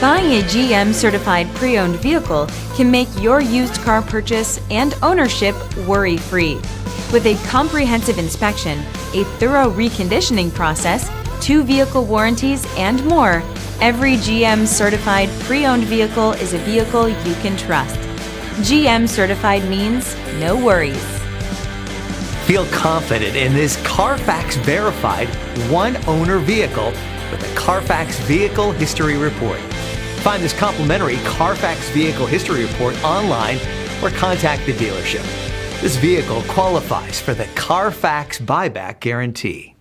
Buying a GM certified pre-owned vehicle can make your used car purchase and ownership worry-free. With a comprehensive inspection, a thorough reconditioning process, 2 vehicle warranties, and more, every GM certified pre-owned vehicle is a vehicle you can trust. GM certified means no worries. Feel confident in this Carfax verified one-owner vehicle with the Carfax Vehicle History Report. Find this complimentary Carfax Vehicle History Report online or contact the dealership. This vehicle qualifies for the Carfax Buyback Guarantee.